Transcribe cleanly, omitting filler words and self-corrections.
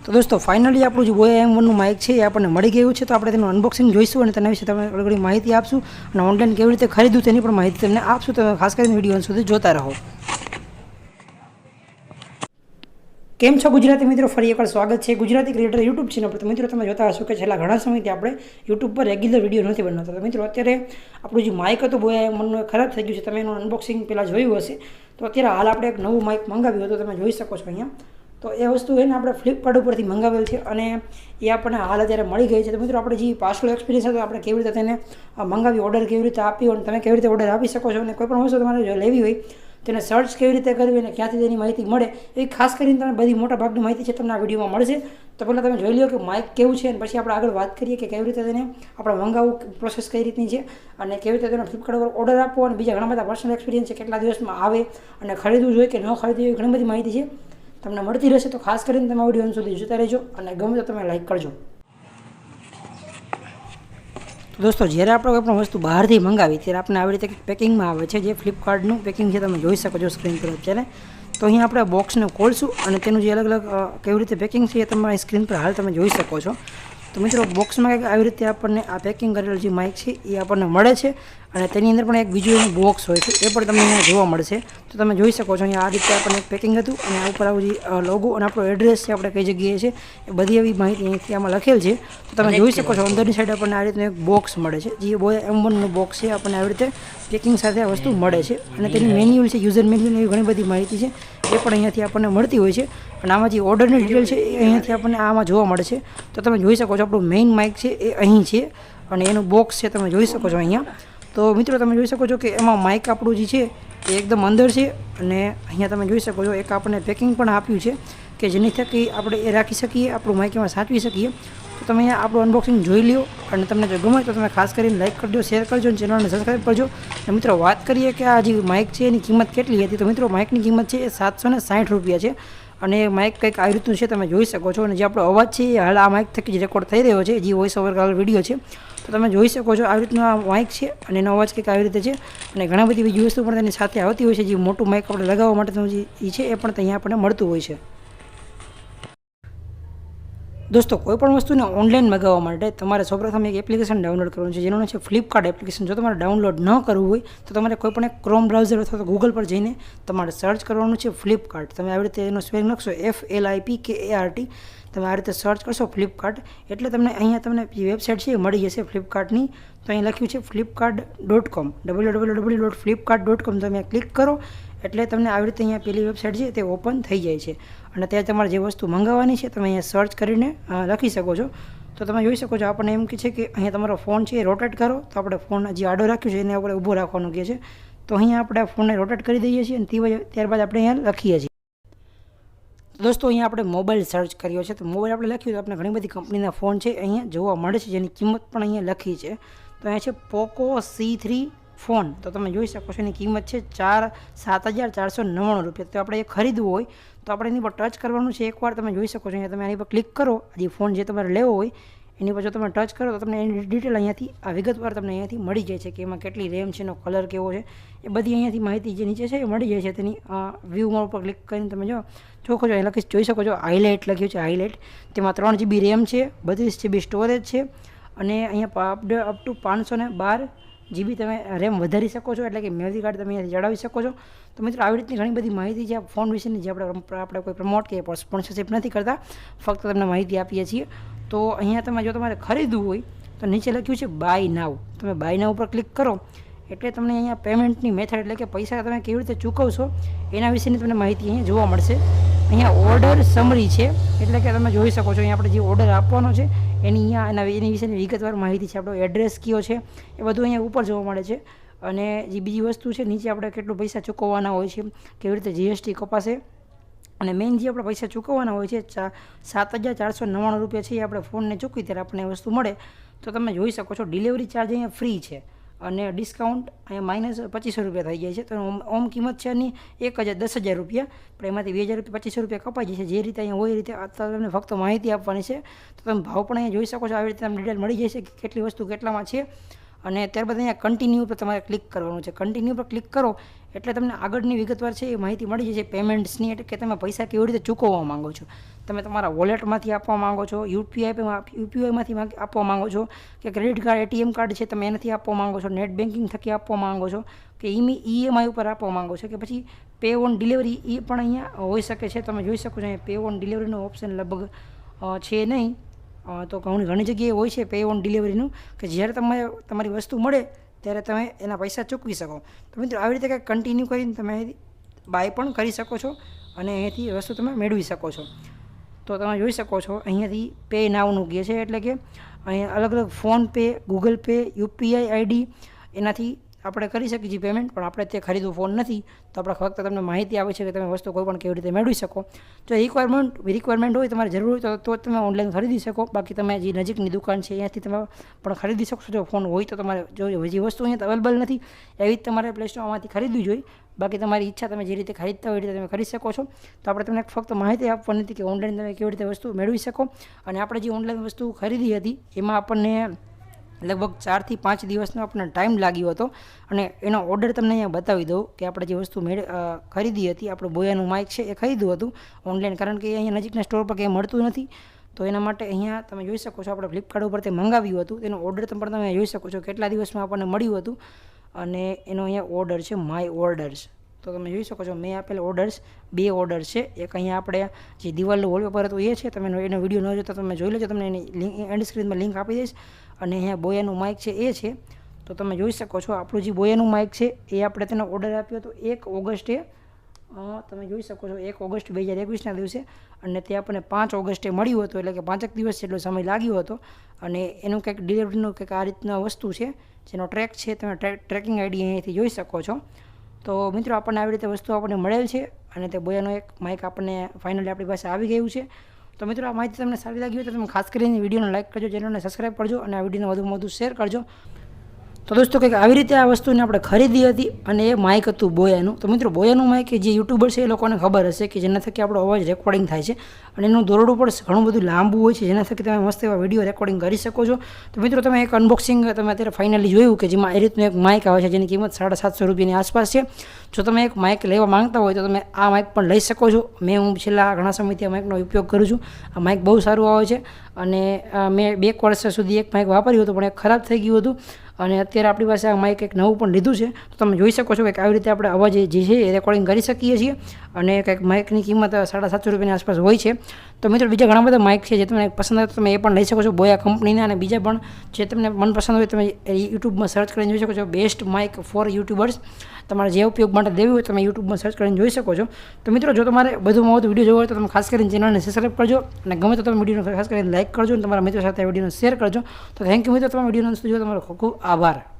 તો દોસ્તો ફાઇનલી આપણું જે બોયા M1નું માઇક છે એ આપણને મળી ગયું છે. તો આપણે તેનું અનબોક્સિંગ જોઈશું અને તેના વિશે તમને થોડી માહિતી આપશું અને ઓનલાઈન કેવી રીતે ખરીદવું તેની પણ માહિતી તમને આપશું. તો ખાસ કરીને વિડીયો અંત સુધી જોતા રહો. કેમ છો ગુજરાતી મિત્રો, ફરી એકવાર સ્વાગત છે ગુજરાતી ક્રિએટર યુટ્યુબ ચેનલ પર. તો મિત્રો તમે જોતા હશો કે છેલ્લા ઘણા સમયથી આપણે યુટ્યુબ પર રેગ્યુલર વિડીયો નથી બનાવતા. તો મિત્રો અત્યારે આપણું જે માઇક હતું બોયા M1નું ખરાબ થઈ ગયું છે. તમે એનું અનબોક્સિંગ પહેલાં જોયું હશે. તો અત્યારે હાલ આપણે એક નવું માઇક મંગાવ્યું હતું, તમે જોઈ શકો છો અહીંયા. તો એ વસ્તુ એને આપણે ફ્લિપકાર્ટ ઉપરથી મંગાવેલ છે અને એ આપણને હાલ અત્યારે મળી ગઈ છે. તો મિત્રો આપણે જે પાછળ એક્સપિરિયન્સ હતો, આપણે કેવી રીતે તેને મંગાવી, ઓર્ડર કેવી રીતે આપ્યો અને તમે કેવી રીતે ઓર્ડર આપી શકો છો અને કોઈ પણ વસ્તુ તમારે જો લેવી હોય તેને સર્ચ કેવી રીતે કરવી અને ક્યાંથી તેની માહિતી મળે, એ ખાસ કરીને તમે બધી મોટા ભાગની માહિતી છે તમને આ વિડીયોમાં મળશે. તો પહેલાં તમે જોઈ લો કે માઇક કેવું છે અને પછી આપણે આગળ વાત કરીએ કે કેવી રીતે તેને આપણે મંગાવવું, પ્રોસેસ કઈ રીતની છે અને કેવી રીતે તેનો ફ્લિપકાર્ટ પર ઓર્ડર આપવો અને બીજા ઘણા બધા પર્સનલ એક્સપિરિયન્સ છે, કેટલા દિવસમાં આવે અને ખરીદવું જોઈએ કે ન ખરીદવું જોઈએ, ઘણી બધી માહિતી છે તમને મળતી રહેશે. તો ખાસ કરીને તમે વિડીયો અંત સુધી જોતા રહેજો અને ગમે તો તમે લાઈક કરજો. તો દોસ્તો જ્યારે આપણે કોઈ પણ વસ્તુ બહારથી મંગાવી ત્યારે આપણે આવી રીતે પેકિંગમાં આવે છે, જે ફ્લિપકાર્ટનું પેકિંગ છે, તમે જોઈ શકો છો સ્ક્રીન પર અત્યારે. તો અહીંયા આપણે બોક્સને ખોલશું અને તેનું જે અલગ અલગ કેવી રીતે પેકિંગ છે એ તમારી સ્ક્રીન પર હાલ તમે જોઈ શકો છો. તો મિત્રો બોક્સમાં કંઈક આવી રીતે આપણને આ પેકિંગ કરેલ જે માઇક છે એ આપણને મળે છે અને તેની અંદર પણ એક બીજું એનું બોક્સ હોય છે, એ પણ તમને અહીંયા જોવા મળશે. તો તમે જોઈ શકો છો અહીંયા આ રીતે આપણને એક પેકિંગ હતું અને આ ઉપર આવું જે લોગો અને આપણો એડ્રેસ છે, આપણે કઈ જગ્યાએ છે, એ બધી એવી માહિતી અહીંથી આમાં લખેલ છે. તો તમે જોઈ શકો છો અંદરની સાઈડ આપણને આ રીતનું એક બોક્સ મળે છે, જે બોયા M1નું બોક્સ છે. આપણને આવી રીતે પેકિંગ સાથે આ વસ્તુ મળે છે અને તેની મેન્યુઅલ છે, યુઝર મેન્યુઅલ, એવી ઘણી બધી માહિતી છે એ પણ અહીંયાથી આપણને મળતી હોય છે. અને આમાં જે ઓર્ડરની ડિટેલ છે એ અહીંયાથી આપણને આમાં જોવા મળે છે. તો તમે જોઈ શકો છો આપણું મેઇન માઇક છે એ અહીં છે અને એનું બોક્સ છે તમે જોઈ શકો છો અહીંયા. તો મિત્રો તમે જોઈ શકો છો કે એમાં માઇક આપણું જે છે એ એકદમ અંદર છે અને અહીંયા તમે જોઈ શકો છો એક આપણને પેકિંગ પણ આપ્યું છે કે જેની થકી આપણે એ રાખી શકીએ, આપણું માઇક એમાં સાચવી શકીએ. તો તમે અહીંયા આપણું અનબોક્સિંગ જોઈ લો અને તમને જો ગમે તો તમે ખાસ કરીને લાઇક કરજો, શેર કરજો અને ચેનલને સબસ્ક્રાઈબ કરજો. અને મિત્રો વાત કરીએ કે આ જે માઇક છે એની કિંમત કેટલી હતી. તો મિત્રો માઇકની કિંમત છે એ 760 રૂપિયા છે અને માઇક કંઈક આવી રીતનું છે, તમે જોઈ શકો છો. અને જે આપણો અવાજ છે એ હાલ આ માઇક થકી જ રેકોર્ડ થઈ રહ્યો છે, જે વોઇસ ઓવર કાલ વિડીયો છે. તો તમે જોઈ શકો છો આવી રીતનું આ માઇક છે અને એનો અવાજ કંઈક આવી રીતે છે અને ઘણા બધી બીજી વસ્તુ પણ તેની સાથે આવતી હોય છે. જે મોટું માઇક આપણે લગાવવા માટેનું જે એ છે એ પણ અહીંયા આપણને મળતું હોય છે. દોસ્તો કોઈ પણ વસ્તુને ઓનલાઈન મંગાવવા માટે તમારે સૌપ્રથમ એક એપ્લિકેશન ડાઉનલોડ કરવાનું છે, જેનું નામ છે ફ્લિપકાર્ટ એપ્લિકેશન. જો તમારે ડાઉનલોડ ન કરવું હોય તો તમારે કોઈ પણ એક ક્રોમ બ્રાઉઝર અથવા તો ગૂગલ પર જઈને તમારે સર્ચ કરવાનું છે ફ્લિપકાર્ટ. તમે આવી રીતે એનો સ્પેલિંગ લખશો FLIPKART. તમે આ રીતે સર્ચ કરશો ફ્લિપકાર્ટ એટલે તમને અહીંયા તમને જે વેબસાઇટ છે એ મળી જશે ફ્લિપકાર્ટની. તો અહીં લખ્યું છે flipkart.com, www.flipkart.com. તમે ક્લિક કરો એટલે તમને આવી રીતે અહીંયા પેલી વેબસાઇટ છે તે ઓપન થઈ જાય છે અને ત્યાં તમારે જે વસ્તુ મંગાવવાની છે તમે અહીંયા સર્ચ કરીને લખી શકો છો. તો તમે જોઈ શકો છો આપણને એમ કહે છે કે અહીંયા તમારો ફોન છે એ રોટેટ કરો. તો આપણે ફોન જે આડો રાખ્યું છે એને આપણે ઊભો રાખવાનું કહે છે. તો અહીંયા આપણે આ ફોનને રોટેટ કરી દઈએ છીએ અને ત્યારબાદ આપણે અહીંયા લખીએ છીએ. દોસ્તો અહીંયા આપણે મોબાઈલ સર્ચ કર્યો છે. તો મોબાઈલ આપણે લખ્યું તો આપણે ઘણી બધી કંપનીના ફોન છે અહીંયા જોવા મળે છે, જેની કિંમત પણ અહીંયા લખી છે. તો અહીંયા છે પોકો C3 ફોન. તો તમે જોઈ શકો છો એની કિંમત છે 7,499 રૂપિયા. તો આપણે એ ખરીદવું હોય તો આપણે એની પર ટચ કરવાનું છે એકવાર. તમે જોઈ શકો છો અહીંયા તમે એની પર ક્લિક કરો, જે ફોન જે તમારે લેવો હોય એની પર જો તમે ટચ કરો તો તમને એની ડિટેલ અહીંયાથી આ વિગતવાર તમને અહીંયાથી મળી જાય છે કે એમાં કેટલી રેમ છે, એનો કલર કેવો છે, એ બધી અહીંયાથી માહિતી જે નીચે છે એ મળી જાય છે. તેની વ્યૂ મોડ પર ક્લિક કરીને તમે જો ચોખ્ખો જો અહીં લખી જોઈ શકો છો હાઇલાઇટ લખ્યું છે, હાઇલાઇટ. તેમાં 3 GB રેમ છે, 32 GB સ્ટોરેજ છે અને અહીંયા અપ ટુ 512 GB તમે રેમ વધારી શકો છો, એટલે કે મેમરી કાર્ડ તમે અહીંયાથી ચડાવી શકો છો. તો મિત્રો આવી રીતની ઘણી બધી માહિતી છે ફોન વિશેની, જે આપણે કોઈ પ્રમોટ કે સ્પોન્સરશિપ નથી કરતા, ફક્ત તમને માહિતી આપીએ છીએ. તો અહીંયા તમે જો તમારે ખરીદવું હોય તો નીચે લખ્યું છે બાય નાવ. તમે બાય નાવ ઉપર ક્લિક કરો એટલે તમને અહીંયા પેમેન્ટની મેથડ, એટલે કે પૈસા તમે કેવી રીતે ચૂકવશો એના વિશેની તમને માહિતી અહીંયા જોવા મળશે. અહીંયા ઓર્ડર સમરી છે, એટલે કે તમે જોઈ શકો છો અહીંયા આપણે જે ઓર્ડર આપવાનો છે એની વિશેની વિગતવાર માહિતી છે. આપણો એડ્રેસ કયો છે એ બધું અહીંયા ઉપર જોવા મળે છે. અને જે બીજી વસ્તુ છે નીચે આપણે કેટલું પૈસા ચૂકવવાના હોય છે, કેવી રીતે GST કપાશે અને મેઇન જે આપણે પૈસા ચૂકવવાના હોય છે 7,499 રૂપિયા છે એ આપણે ફોનને ચૂકવી ત્યારે આપણને એ વસ્તુ મળે. તો તમે જોઈ શકો છો ડિલિવરી ચાર્જ અહીંયા ફ્રી છે અને ડિસ્કાઉન્ટ અહીંયા -2500 રૂપિયા થઈ જાય છે. તો ઓમ કિંમત છે એની 10,000 રૂપિયા, પણ એમાંથી 2,000 રૂપિયા 2500 રૂપિયા કપાઈ જાય છે. જે રીતે અહીંયા હોય એ રીતે અત્યારે તમને ફક્ત માહિતી આપવાની છે. તો તમે ભાવ પણ અહીંયા જોઈ શકો છો, આવી રીતે તમને ડિટેલ મળી જાય છે કે કેટલી વસ્તુ કેટલામાં છે. અને ત્યારબાદ અહીંયા કન્ટિન્યુ પર તમારે ક્લિક કરવાનું છે. કન્ટિન્યુ પર ક્લિક કરો એટલે તમને આગળની વિગતવાર છે એ માહિતી મળી જશે પેમેન્ટ્સની, એટલે કે તમે પૈસા કેવી રીતે ચૂકવવા માંગો છો. તમે તમારા વોલેટમાંથી આપવા માંગો છો, યુપીઆઈમાંથી આપવા માંગો છો, કે ક્રેડિટ કાર્ડ એટીએમ કાર્ડ છે તમે એનાથી આપવા માંગો છો, નેટ બેન્કિંગ થકી આપવા માંગો છો, કે ઈએમઆઈ ઉપર આપવા માંગો છો, કે પછી પે ઓન ડિલિવરી એ પણ અહીંયા હોઈ શકે છે. તમે જોઈ શકો છો અહીંયા પે ઓન ડિલિવરીનો ઓપ્શન લગભગ છે નહીં, તો ઘણી જગ્યાએ હોય છે પે ઓન ડિલિવરીનું, કે જ્યારે તમારી વસ્તુ મળે ત્યારે તમે એના પૈસા ચૂકવી શકો. તો મિત્રો આવી રીતે કંઈક કન્ટિન્યુ કરીને તમે બાય પણ કરી શકો છો અને અહીંયાથી વસ્તુ તમે મેળવી શકો છો. તો તમે જોઈ શકો છો અહીંયાથી પે નાવનું કહે છે, એટલે કે અહીંયા અલગ અલગ PhonePe, Google pay, UPI ID એનાથી આપણે કરી શકીએ છીએ પેમેન્ટ, પણ આપણે તે ખરીદવું ફોન નથી, તો આપણે ફક્ત તમને માહિતી આવે છે કે તમે વસ્તુ કોઈ પણ કેવી રીતે મેળવી શકો. જો રિક્વાયરમેન્ટ હોય, તમારે જરૂર હોય તો તમે ઓનલાઈન ખરીદી શકો. બાકી તમે જે નજીકની દુકાન છે અહીંયાથી તમે પણ ખરીદી શકશો. જો ફોન હોય તો તમારે જો હજી વસ્તુ અહીંયા અવેલેબલ નથી એવી જ તમારે પ્લે સ્ટોરમાંથી ખરીદવી જોઈએ. બાકી તમારી ઈચ્છા, તમે જે રીતે ખરીદતા હોય એ રીતે તમે કરી શકો છો. તો આપણે તમને ફક્ત માહિતી આપવાની હતી કે ઓનલાઈન તમે કેવી રીતે વસ્તુ મેળવી શકો. અને આપણે જે ઓનલાઈન વસ્તુ ખરીદી હતી એમાં આપણને લગભગ 4 થી 5 દિવસનો આપણને ટાઈમ લાગ્યો હતો. અને એનો ઓર્ડર તમને અહીંયા બતાવી દઉં કે આપણે જે વસ્તુ ખરીદી હતી, આપણું બોયાનું માઇક છે એ ખરીદ્યું હતું ઓનલાઈન, કારણ કે અહીંયા નજીકના સ્ટોર પર કંઈ મળતું નથી. તો એના માટે અહીંયા તમે જોઈ શકો છો આપણે ફ્લિપકાર્ટ ઉપર તે મંગાવ્યું હતું, તેનો ઓર્ડર પણ તમે જોઈ શકો છો કેટલા દિવસમાં આપણને મળ્યું હતું. અને એનો અહીંયા ઓર્ડર છે માય ઓર્ડર્સ. તો તમે જોઈ શકો છો મેં આપેલ ઓર્ડર્સ 2 ઓર્ડર છે. એક અહીંયા આપણે જે દિવાલનું વોલપેપર હતું એ છે, તમે એનો વિડીયો ન જોતા તમે જોઈ લેજો, તમને એની લિંક એન્ડ સ્ક્રીનમાં લિંક આપી દઈશ. અને અહીંયા બોયાનું માઇક છે એ છે. તો તમે જોઈ શકો છો આપણું જે બોયાનું માઇક છે એ આપણે તેનો ઓર્ડર આપ્યો હતો 1 ઓગસ્ટે, તમે જોઈ શકો છો 1 ઓગસ્ટ 2021ના દિવસે, અને તે આપણને 5 ઓગસ્ટે મળ્યું હતું, એટલે કે 5 દિવસ જેટલો સમય લાગ્યો હતો. અને એનું કંઈક ડિલિવરીનું કંઈક આ રીતના વસ્તુ છે જેનો ટ્રેક છે, તમે ટ્રેકિંગ આઈડી અહીંયાથી જોઈ શકો છો. તો મિત્રો આપણને આવી રીતે વસ્તુ આપણને મળેલ છે, અને તે બોયાનો એક માઇક આપણને ફાઇનલી આપણી પાસે આવી ગયું છે. તો મિત્રો આ માહિતી તમને સારી લાગી હોય તો તમે ખાસ કરીને વિડીયોને લાઇક કરજો, ચેનલને સબસ્ક્રાઈબ કરજો, અને આ વિડીયોને વધુમાં વધુ શેર કરજો. તો દોસ્તો કંઈક આવી રીતે આ વસ્તુને આપણે ખરીદી હતી, અને એ માઇક હતું બોયાનું. તો મિત્રો બોયાનું માઇક જે યુટ્યુબર છે એ લોકોને ખબર હશે કે જેના થકી આપણો અવાજ રેકોર્ડિંગ થાય છે, અને એનું દોરડું પણ ઘણું બધું લાંબુ હોય છે, જેના થકી તમે મસ્ત એવા વિડીયો રેકોર્ડિંગ કરી શકો છો. તો મિત્રો તમે એક અનબોક્સિંગ તમે અત્યારે ફાઇનલી જોયું કે જેમાં એ રીતનું એક માઇક આવે છે જેની કિંમત 750 રૂપિયાની આસપાસ છે. જો તમે એક માઇક લેવા માંગતા હોય તો તમે આ માઇક પણ લઈ શકો છો. હું છેલ્લા ઘણા સમયથી આ માઇકનો ઉપયોગ કરું છું. આ માઇક બહુ સારું આવે છે, અને મેં 2 વર્ષ સુધી એક માઇક વાપર્યું હતું, પણ એક ખરાબ થઈ ગયું હતું. અને અત્યારે આપણી પાસે આ માઇક એક નવું પણ લીધું છે. તો તમે જોઈ શકો છો કે આવી રીતે આપણે અવાજ જે છે એ રેકોર્ડિંગ કરી શકીએ છીએ. અને કંઈક માઇકની કિંમત 750 રૂપિયાની આસપાસ હોય છે. તો મિત્રો બીજા ઘણા બધા માઇક છે જે તમને પસંદ આવે તો તમે એ પણ લઈ શકો છો બોયા કંપનીના, અને બીજા પણ જે તમને મનપસંદ હોય તમે યુટ્યુબમાં સર્ચ કરીને જોઈ શકો છો બેસ્ટ માઇક ફોર યુટ્યુબર્સ. તમારે જે ઉપયોગ માટે દેવી હોય તમે યુટ્યુબમાં સર્ચ કરીને જોઈ શકો છો. તો મિત્રો જો તમારે વધુમાં વધુ વિડીયો જોવો હોય તો તમે ખાસ કરીને ચેનલને સબસ્ક્રાઈબ કરજો, અને ગમે તો તમે વિડીયોને ખાસ કરીને લાઇક કરજો, અને તમારા મિત્રો સાથે વિડીયોને શેર કરજો. તો થેન્ક યુ મિત્રો, તમારા વિડીયોનો અંત સુધી તમારો ખૂબ ખૂબ આભાર.